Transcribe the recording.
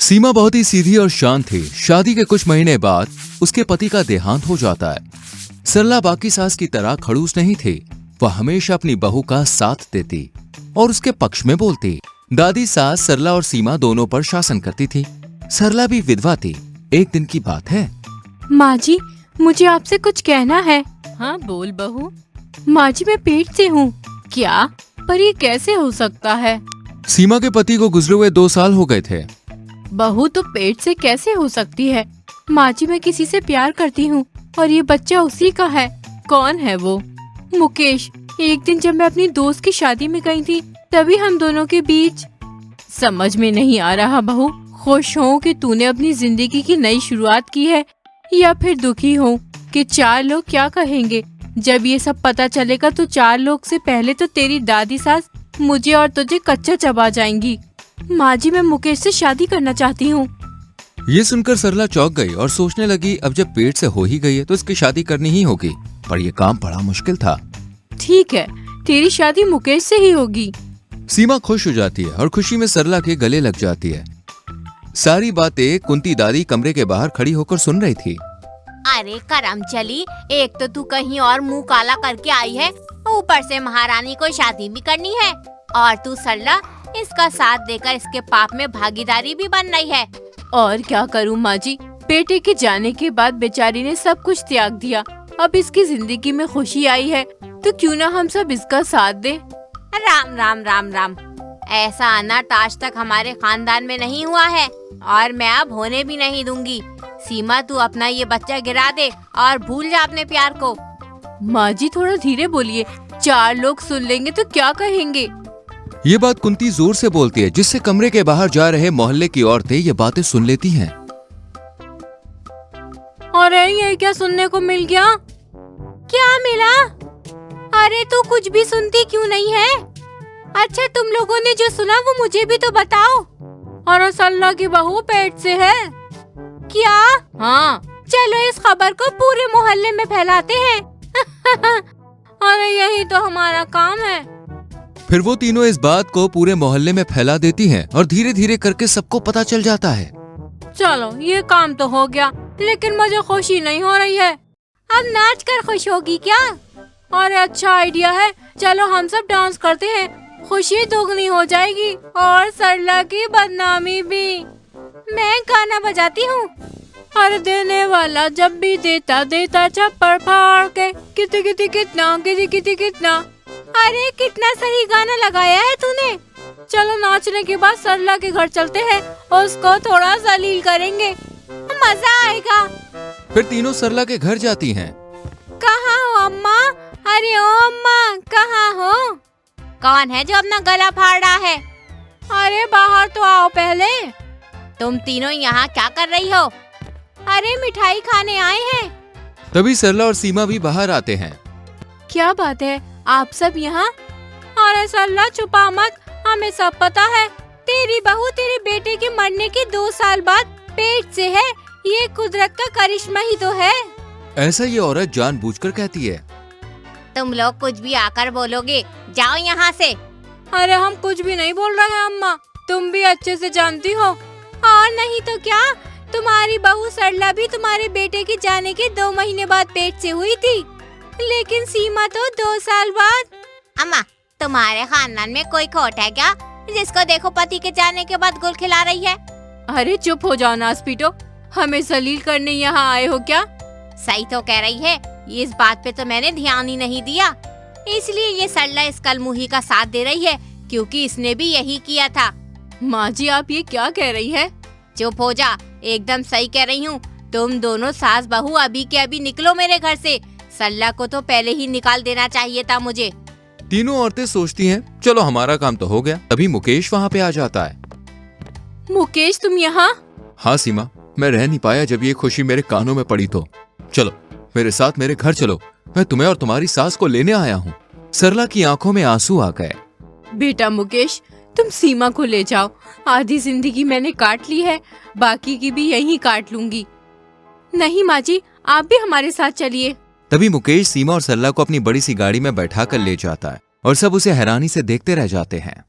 सीमा बहुत ही सीधी और शांत थी। शादी के कुछ महीने बाद उसके पति का देहांत हो जाता है। सरला बाकी सास की तरह खड़ूस नहीं थी। वह हमेशा अपनी बहू का साथ देती और उसके पक्ष में बोलती। दादी सास सरला और सीमा दोनों पर शासन करती थी। सरला भी विधवा थी। एक दिन की बात है। माँ जी, मुझे आपसे कुछ कहना है। हाँ बोल बहू। माँ जी, मैं पेट से हूँ। क्या? पर ये कैसे हो सकता है? सीमा के पति को गुजरे हुए 2 साल हो गए थे। बहू तो पेट से कैसे हो सकती है? माँ जी, मैं किसी से प्यार करती हूँ और ये बच्चा उसी का है। कौन है वो? मुकेश। एक दिन जब मैं अपनी दोस्त की शादी में गई थी, तभी हम दोनों के बीच। समझ में नहीं आ रहा बहू। खुश हो कि तूने अपनी जिंदगी की नई शुरुआत की है, या फिर दुखी हो कि 4 लोग क्या कहेंगे जब ये सब पता चलेगा? तो 4 लोग से पहले तो तेरी दादी सास मुझे और तुझे कच्चा चबा जाएंगी। माँ जी, मैं मुकेश से शादी करना चाहती हूँ। ये सुनकर सरला चौंक गई और सोचने लगी, अब जब पेट से हो ही गई है तो इसकी शादी करनी ही होगी। पर यह काम बड़ा मुश्किल था। ठीक है, तेरी शादी मुकेश से ही होगी। सीमा खुश हो जाती है और खुशी में सरला के गले लग जाती है। सारी बातें कुंती दादी कमरे के बाहर खड़ी होकर सुन रही थी। अरे करम चली, एक तो तू कहीं और मुंह काला करके आई है, ऊपर से महारानी को शादी भी करनी है, और तू सरला इसका साथ देकर इसके पाप में भागीदारी भी बन रही है। और क्या करूं माँ जी, बेटे के जाने के बाद बेचारी ने सब कुछ त्याग दिया। अब इसकी जिंदगी में खुशी आई है तो क्यों ना हम सब इसका साथ दें। राम राम राम राम। ऐसा अनर्थ आज तक हमारे खानदान में नहीं हुआ है और मैं अब होने भी नहीं दूंगी। सीमा, तू अपना ये बच्चा गिरा दे और भूल जा अपने प्यार को। माँ जी थोड़ा धीरे बोलिए, 4 लोग सुन लेंगे तो क्या कहेंगे? ये बात कुंती जोर से बोलती है, जिससे कमरे के बाहर जा रहे मोहल्ले की औरतें ये बातें सुन लेती हैं। अरे ये क्या सुनने को मिल गया? क्या मिला? अरे तू कुछ भी सुनती क्यों नहीं है? अच्छा, तुम लोगों ने जो सुना वो मुझे भी तो बताओ। और सरला की बहू पेट से है। क्या? हाँ। चलो इस खबर को पूरे मोहल्ले में फैलाते हैं। अरे यही तो हमारा काम है। फिर वो तीनों इस बात को पूरे मोहल्ले में फैला देती हैं और धीरे धीरे करके सबको पता चल जाता है। चलो ये काम तो हो गया, लेकिन मुझे खुशी नहीं हो रही है। अब नाच कर खुश होगी क्या? अरे अच्छा आइडिया है, चलो हम सब डांस करते हैं, खुशी दोगुनी हो जाएगी और सरला की बदनामी भी। मैं गाना बजाती हूँ। अरे देने वाला जब भी देता देता चप्पड़ फाड़ के, कितनी कितनी कितना कितनी कितनी कितना। अरे कितना सही गाना लगाया है तूने। चलो नाचने के बाद सरला के घर चलते हैं, उसको थोड़ा जलील करेंगे, मजा आएगा। फिर तीनों सरला के घर जाती हैं। कहाँ हो अम्मा? अरे ओ अम्मा, कहाँ हो? कौन है जो अपना गला फाड़ रहा है? अरे बाहर तो आओ पहले। तुम तीनों यहाँ क्या कर रही हो? अरे मिठाई खाने आए हैं। तभी सरला और सीमा भी बाहर आते हैं। क्या बात है, आप सब यहाँ? अरे सरला छुपा मत, हमें सब पता है। तेरी बहू तेरे बेटे के मरने के 2 साल बाद पेट से है, ये कुदरत का करिश्मा ही तो है। ऐसा ये औरत जानबूझकर कहती है। तुम लोग कुछ भी आकर बोलोगे, जाओ यहाँ से। अरे हम कुछ भी नहीं बोल रहे हैं अम्मा, तुम भी अच्छे से जानती हो। और नहीं तो क्या, तुम्हारी बहू सरला भी तुम्हारे बेटे के जाने के 2 महीने बाद पेट से हुई थी, लेकिन सीमा तो 2 साल बाद। अम्मा, तुम्हारे खानदान में कोई खोट है क्या? जिसको देखो पति के जाने के बाद गुल खिला रही है। अरे चुप हो जाओ नासपीटो, हमें जलील करने यहाँ आए हो क्या? सही तो कह रही है, इस बात पे तो मैंने ध्यान ही नहीं दिया। इसलिए ये सरला इस कलमुही का साथ दे रही है, क्योंकि इसने भी यही किया था। माँ जी आप ये क्या कह रही है? चुप हो जा, एकदम सही कह रही हूँ। तुम दोनों सास बहू अभी के अभी निकलो मेरे घर से। सरला को तो पहले ही निकाल देना चाहिए था मुझे। तीनों औरतें सोचती हैं, चलो हमारा काम तो हो गया। तभी मुकेश वहाँ पे आ जाता है। मुकेश तुम यहाँ? हाँ सीमा, मैं रह नहीं पाया जब ये खुशी मेरे कानों में पड़ी तो। चलो मेरे साथ मेरे घर चलो, मैं तुम्हें और तुम्हारी सास को लेने आया हूँ। सरला की आंखों में आंसू आ गए। बेटा मुकेश, तुम सीमा को ले जाओ। आधी जिंदगी मैंने काट ली है, बाकी की भी यहीं काट लूंगी। नहीं माँ जी, आप भी हमारे साथ चलिए। तभी मुकेश सीमा और सरला को अपनी बड़ी सी गाड़ी में बैठा कर ले जाता है और सब उसे हैरानी से देखते रह जाते हैं।